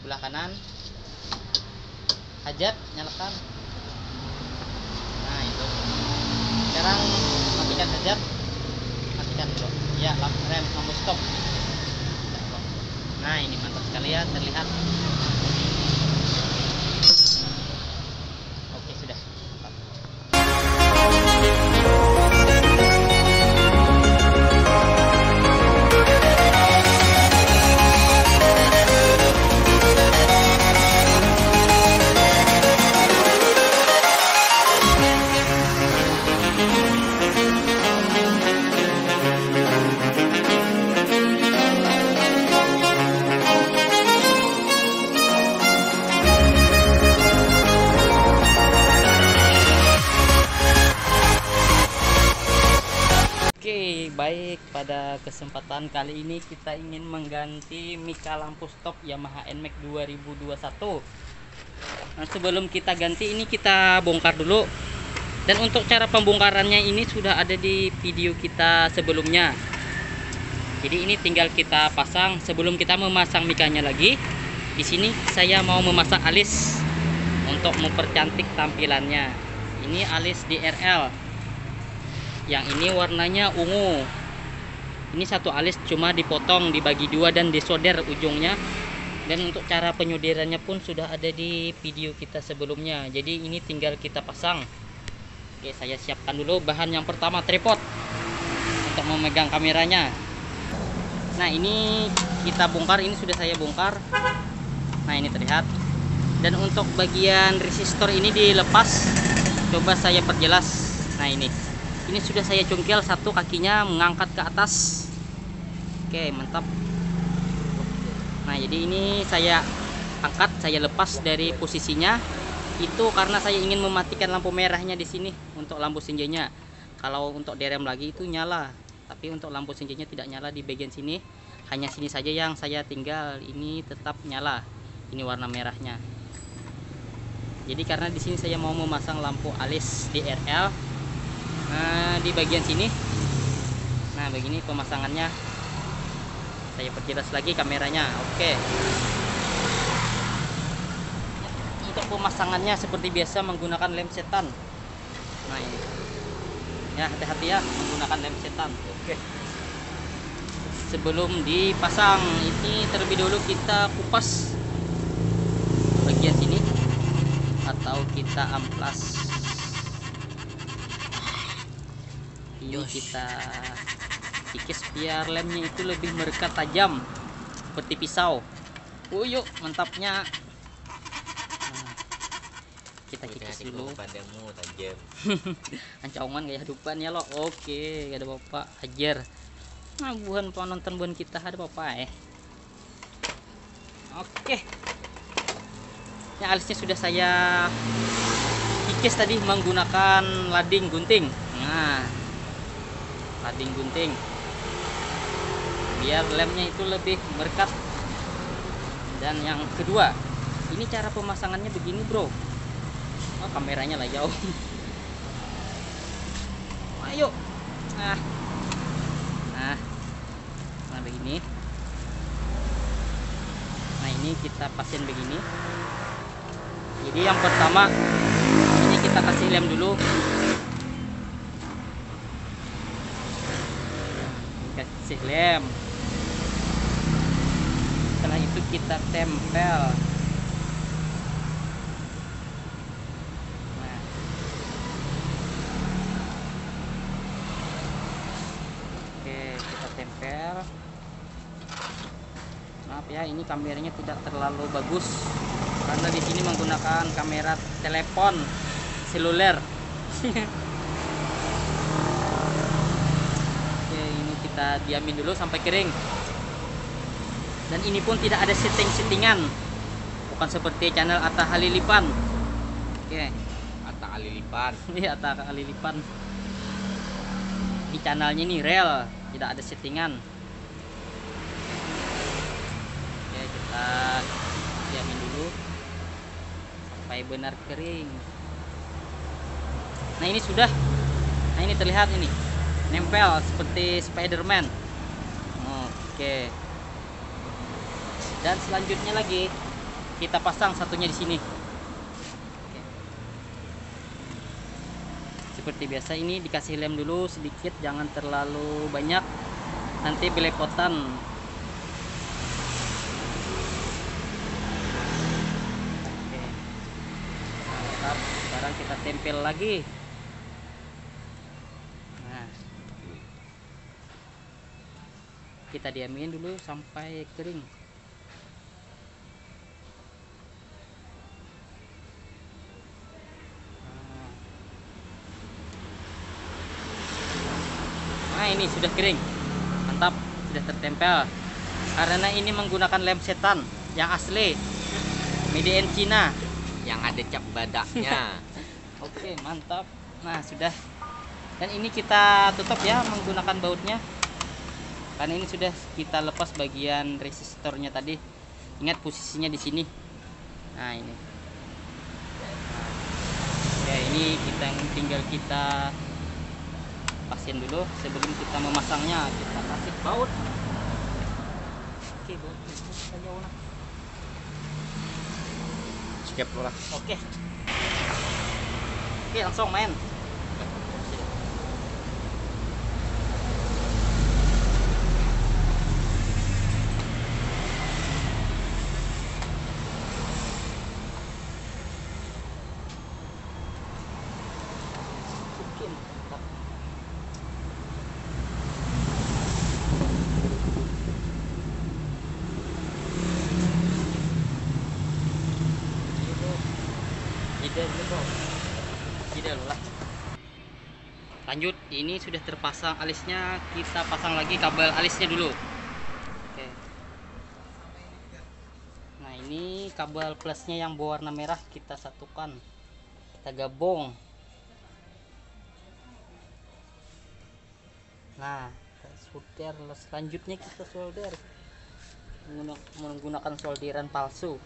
sebelah kanan. Hajat, nyalakan. Nah itu. Sekarang matikan hajat. Matikan dulu. Ya, lampu stop. Nah ini mantap sekali ya, terlihat. Oke sudah. Oke, baik, pada kesempatan kali ini kita ingin mengganti mika lampu stop Yamaha NMAX 2021. Nah, sebelum kita ganti ini kita bongkar dulu. Dan untuk cara pembongkarannya ini sudah ada di video kita sebelumnya. Jadi ini tinggal kita pasang. Sebelum kita memasang mikanya lagi, di sini saya mau memasang alis untuk mempercantik tampilannya. Ini alis DRL. Yang ini warnanya ungu. Ini satu alis cuma dipotong, dibagi dua dan disolder ujungnya. Dan untuk cara penyolderannya pun sudah ada di video kita sebelumnya. Jadi ini tinggal kita pasang. Oke, saya siapkan dulu bahan yang pertama, tripod untuk memegang kameranya. Nah ini kita bongkar, ini sudah saya bongkar. Nah ini terlihat. Dan untuk bagian resistor ini dilepas. Coba saya perjelas. Nah ini sudah saya congkel, satu kakinya mengangkat ke atas. Oke, mantap. Nah jadi ini saya angkat, saya lepas dari posisinya. Itu karena saya ingin mematikan lampu merahnya di sini untuk lampu senjanya. Kalau untuk direm lagi itu nyala, tapi untuk lampu senjanya tidak nyala di bagian sini. Hanya sini saja yang saya tinggal, ini tetap nyala. Ini warna merahnya. Jadi karena di sini saya mau memasang lampu alis DRL. Nah di bagian sini, nah begini pemasangannya. Saya perjelas lagi kameranya. Oke. Untuk pemasangannya seperti biasa menggunakan lem setan. Nah ini ya, hati-hati ya menggunakan lem setan. Oke. Sebelum dipasang ini terlebih dulu kita kupas bagian sini atau kita amplas. Ini kita kikis biar lemnya itu lebih merekat tajam seperti pisau. Yuk mantapnya. Nah, kita kikis dulu. Padamu tajam. Ancaungan gaya depan ya lo. Oke, gak ada bapak ajar. Nah buhan penonton buhan kita ada bapak Oke. Ini alisnya sudah saya kikis tadi menggunakan lading gunting. Nah lading gunting biar lemnya itu lebih merekat. Dan yang kedua, ini cara pemasangannya begini bro. Oh kameranya lah jauh. Ayo. Nah begini. Nah ini kita pasin begini. Jadi yang pertama ini kita kasih lem dulu. Kasih lem. Setelah itu kita tempel. Nah. Oke, kita tempel. Maaf ya, ini kameranya tidak terlalu bagus karena di sini menggunakan kamera telepon seluler. Kita diamin dulu sampai kering. Dan ini pun tidak ada settingan, bukan seperti channel Atta Halilipan. Oke, Atta Halilipan. Iya, Atta Halilipan. Di channelnya ini real, tidak ada settingan. Oke, kita diamin dulu sampai benar kering. Nah ini sudah. Nah ini terlihat ini nempel seperti Spiderman. Oke. Dan selanjutnya lagi kita pasang satunya di sini. Oke. Seperti biasa ini dikasih lem dulu sedikit, jangan terlalu banyak, nanti belepotan. Oke. Mantap. Sekarang kita tempel lagi. Nah, kita diamin dulu sampai kering. Nah, ini sudah kering, mantap, sudah tertempel. Karena ini menggunakan lem setan yang asli, made in China. Yang ada cap badaknya. Oke, mantap. Nah, sudah. Dan ini kita tutup ya menggunakan bautnya. Karena ini sudah kita lepas bagian resistornya tadi. Ingat posisinya di sini. Nah, ini. Ya, ini tinggal kita pasin dulu sebelum kita memasangnya. Kita kasih baut. Oke, baut. Skip lah. Oke. Oke, langsung main. Lah. Lanjut, ini sudah terpasang alisnya, kita pasang lagi kabel alisnya dulu. Oke. Nah, ini kabel plusnya yang berwarna merah kita satukan, kita gabung. Nah, solder. Selanjutnya kita solder menggunakan solderan palsu.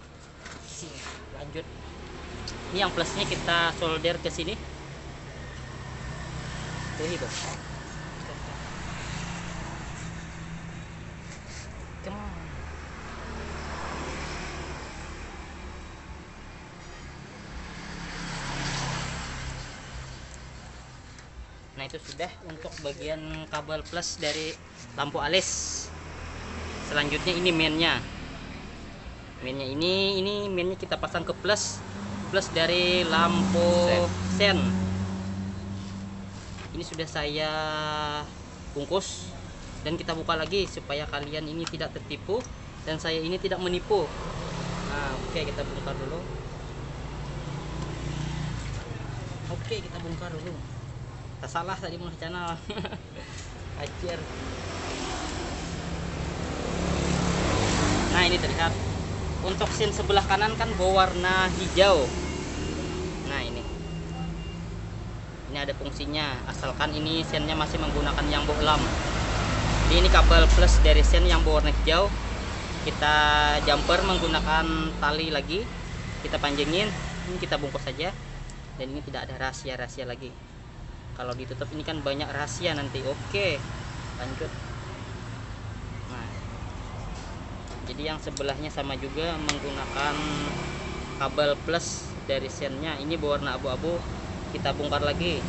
Lanjut, ini yang plusnya kita solder ke sini. Tuh, itu. Come on. Nah, itu sudah untuk bagian kabel plus dari lampu alis. Selanjutnya ini mainnya. Mainnya ini mainnya kita pasang ke plus dari lampu sen. Ini sudah saya bungkus dan kita buka lagi supaya kalian ini tidak tertipu dan saya ini tidak menipu. Nah, oke, kita bongkar dulu. Oke, kita bongkar dulu. Kita salah tadi mulai channel. Ajar. Nah, ini terlihat. Untuk sen sebelah kanan kan berwarna hijau. Nah, ini ada fungsinya, asalkan ini sennya masih menggunakan yang bohlam. Jadi ini kabel plus dari sen yang berwarna hijau, kita jumper menggunakan tali lagi, kita panjangin, ini kita bungkus saja. Dan ini tidak ada rahasia-rahasia lagi. Kalau ditutup ini kan banyak rahasia nanti. Oke, lanjut. Nah, jadi yang sebelahnya sama juga menggunakan kabel plus dari sennya, ini berwarna abu-abu. Kita bongkar lagi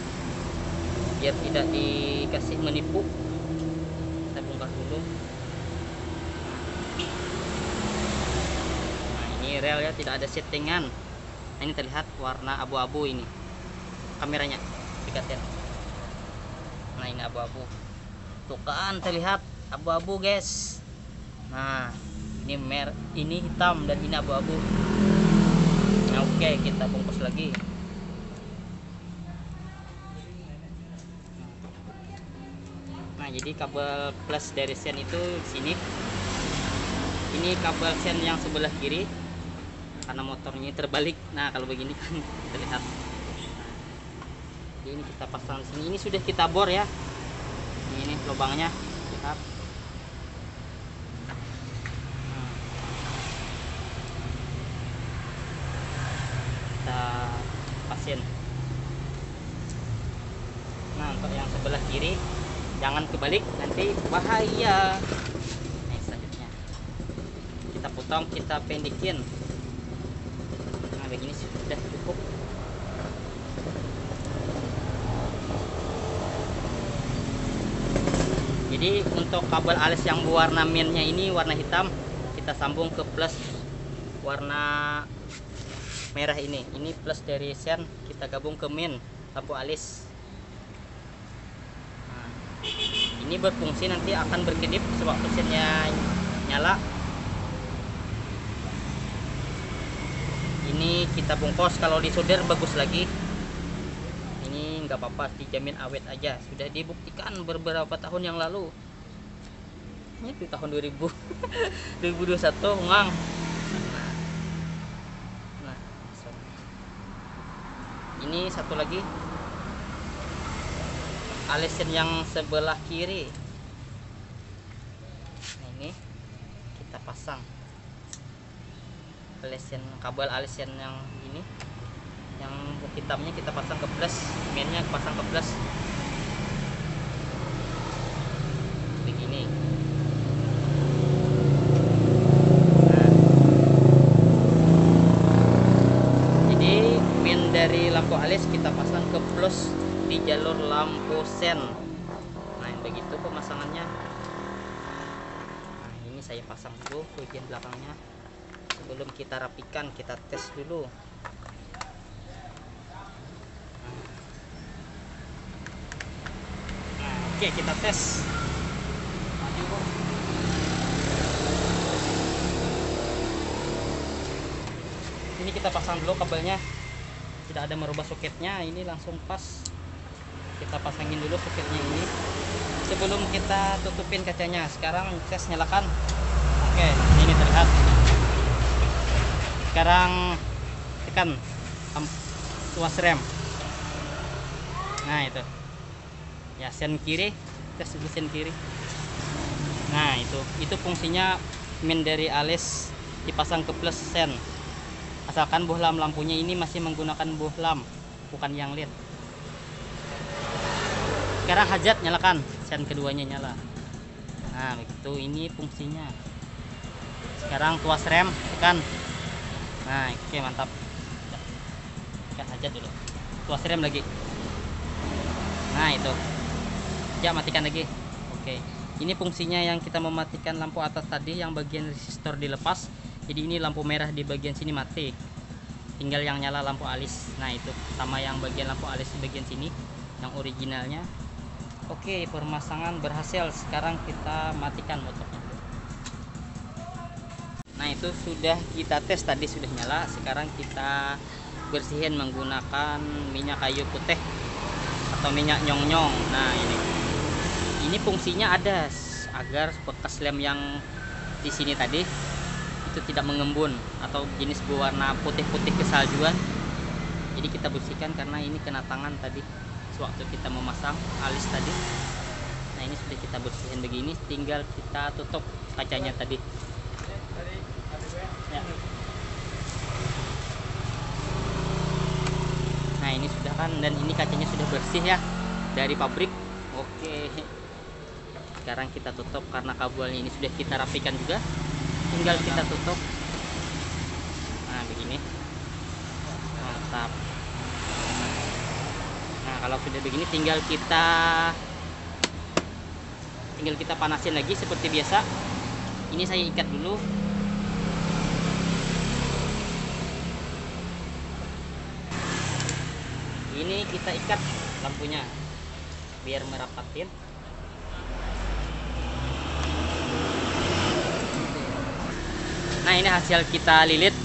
biar tidak dikasih menipu. Kita bongkar dulu. Nah, ini rel ya, tidak ada settingan. Nah, ini terlihat warna abu-abu ini. Kameranya dekatin. Nah, ini abu-abu. Tuh kan terlihat abu-abu, guys. Nah, ini hitam dan ini abu-abu. Nah, oke, kita bungkus lagi. Nah, jadi kabel plus dari sen itu di sini. Ini kabel sen yang sebelah kiri karena motornya terbalik. Nah, kalau begini kan terlihat. Nah, jadi ini kita pasang di sini. Ini sudah kita bor ya. Ini lubangnya, lihat. Kita pasin. Nah, untuk yang sebelah kiri jangan kebalik, nanti bahaya. Nah, selanjutnya kita potong, kita pendekin. begini sudah cukup. Jadi untuk kabel alis yang berwarna minnya ini warna hitam, kita sambung ke plus warna merah ini. Ini plus dari sen, kita gabung ke min lampu alis. Nah, ini berfungsi nanti akan berkedip sewaktu sennya nyala. Ini kita bungkus, kalau disolder bagus lagi. Ini nggak apa-apa, dijamin awet aja. Sudah dibuktikan beberapa tahun yang lalu. Ini di tahun 2000 2021 ngang. Nah, ini satu lagi alisan yang sebelah kiri. Nah, ini kita pasang alisan, kabel alisan yang ini, yang hitamnya kita pasang ke plus, mainnya pasang ke plus begini. Nah, jadi main dari lampu alis kita pasang ke plus di jalur lampu sen. Nah, begitu pemasangannya. Nah, ini saya pasang dulu bagian belakangnya. Sebelum kita rapikan, kita tes dulu. Nah, oke, kita tes. Maju, Bu. Ini kita pasang dulu kabelnya. Tidak ada merubah soketnya, ini langsung pas. Kita pasangin dulu soketnya ini sebelum kita tutupin kacanya. Sekarang tes, nyalakan. Oke, ini terlihat. Sekarang tekan tuas rem. Nah, itu ya, sen kiri, tes dulu sen kiri. Nah, itu fungsinya min dari alis dipasang ke plus sen, asalkan bohlam lampunya ini masih menggunakan bohlam, bukan yang LED. Sekarang hajat, nyalakan, sen keduanya nyala. Nah, begitu, ini fungsinya. Sekarang tuas rem, tekan. Nah, oke, mantap. Tekan hajat dulu, tuas rem lagi. Nah, itu ya, matikan lagi. Oke, ini fungsinya yang kita mematikan lampu atas tadi, yang bagian resistor dilepas. Jadi ini lampu merah di bagian sini mati, tinggal yang nyala lampu alis. Nah, itu sama yang bagian lampu alis di bagian sini yang originalnya. Oke, pemasangan berhasil. Sekarang kita matikan motornya. Nah, itu sudah kita tes, tadi sudah nyala. Sekarang kita bersihin menggunakan minyak kayu putih atau minyak nyong-nyong. Nah, ini fungsinya ada agar bekas lem yang di sini tadi itu tidak mengembun atau jenis berwarna putih-putih kesaljuan. Jadi kita bersihkan karena ini kena tangan tadi sewaktu kita memasang alis tadi. Nah, ini sudah kita bersihin begini, tinggal kita tutup kacanya tadi. Ya. Nah, ini sudah kan, dan ini kacanya sudah bersih ya dari pabrik. Oke, sekarang kita tutup karena kabelnya ini sudah kita rapikan juga, tinggal kita tutup. Nah, begini, mantap. Nah, kalau sudah begini tinggal kita panasin lagi seperti biasa. Ini saya ikat dulu. Ini kita ikat lampunya biar merapatin. Nah, ini hasil kita lilit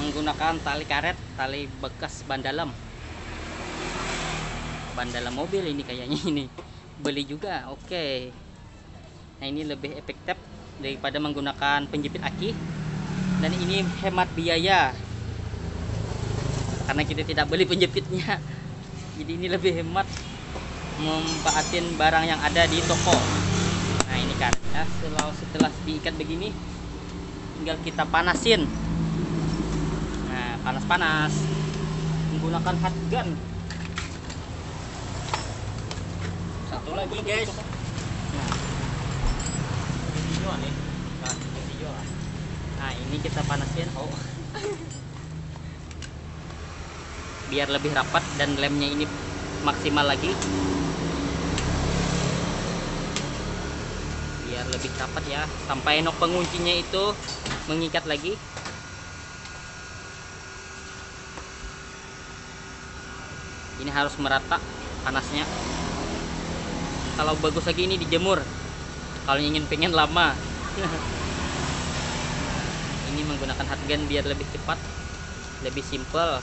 menggunakan tali karet, tali bekas ban dalam mobil ini, kayaknya ini beli juga. Oke, nah ini lebih efektif daripada menggunakan penjepit aki, dan ini hemat biaya karena kita tidak beli penjepitnya. Jadi ini lebih hemat memanfaatin barang yang ada di toko. Nah, ini karetnya setelah diikat begini tinggal kita panasin. Nah, panas-panas menggunakan hot gun. Satu lagi, guys. Nah, ini kita panasin. biar lebih rapat dan lemnya ini maksimal lagi, biar lebih rapat ya, sampai nok penguncinya itu mengikat lagi. Ini harus merata panasnya. Kalau bagus lagi ini dijemur kalau pengen lama. Ini menggunakan hot gun biar lebih cepat, lebih simple.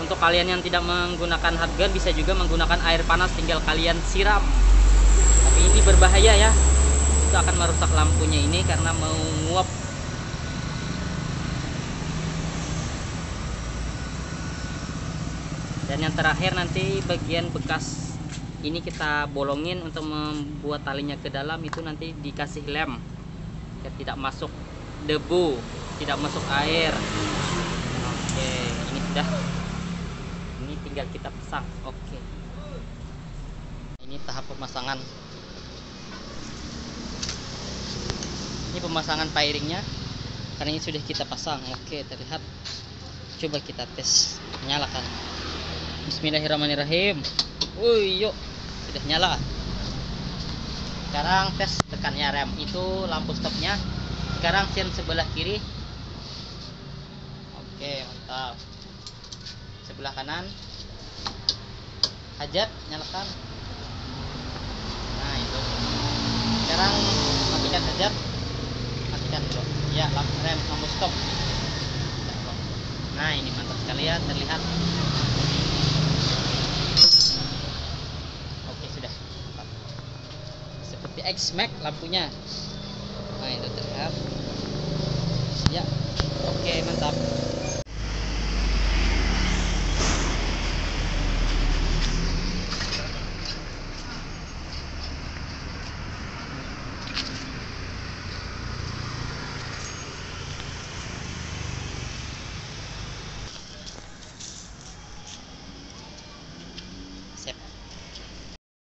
Untuk kalian yang tidak menggunakan hot gun, bisa juga menggunakan air panas, tinggal kalian siram. Tapi ini berbahaya ya, itu akan merusak lampunya ini karena menguap. Dan yang terakhir nanti bagian bekas ini kita bolongin untuk membuat talinya ke dalam, itu nanti dikasih lem biar tidak masuk debu, tidak masuk air. Oke, ini sudah. Ini tinggal kita pasang. Oke. Ini tahap pemasangan. Ini pemasangan piringnya karena ini sudah kita pasang. Oke, terlihat. Coba kita tes. Nyalakan. Bismillahirrahmanirrahim. Yuk. Sudah nyala. Sekarang tes tekannya rem. Itu lampu stopnya. Sekarang sen sebelah kiri. Oke, mantap. Sebelah kanan. Hajat, nyalakan. Nah, itu. Sekarang matikan hajat. Matikan dulu. Ya, lampu rem, lampu stop. Nah, ini mantap sekali ya, terlihat. Oke, sudah. Seperti X-Max lampunya. Nah, itu terlihat. Ya. Oke, mantap.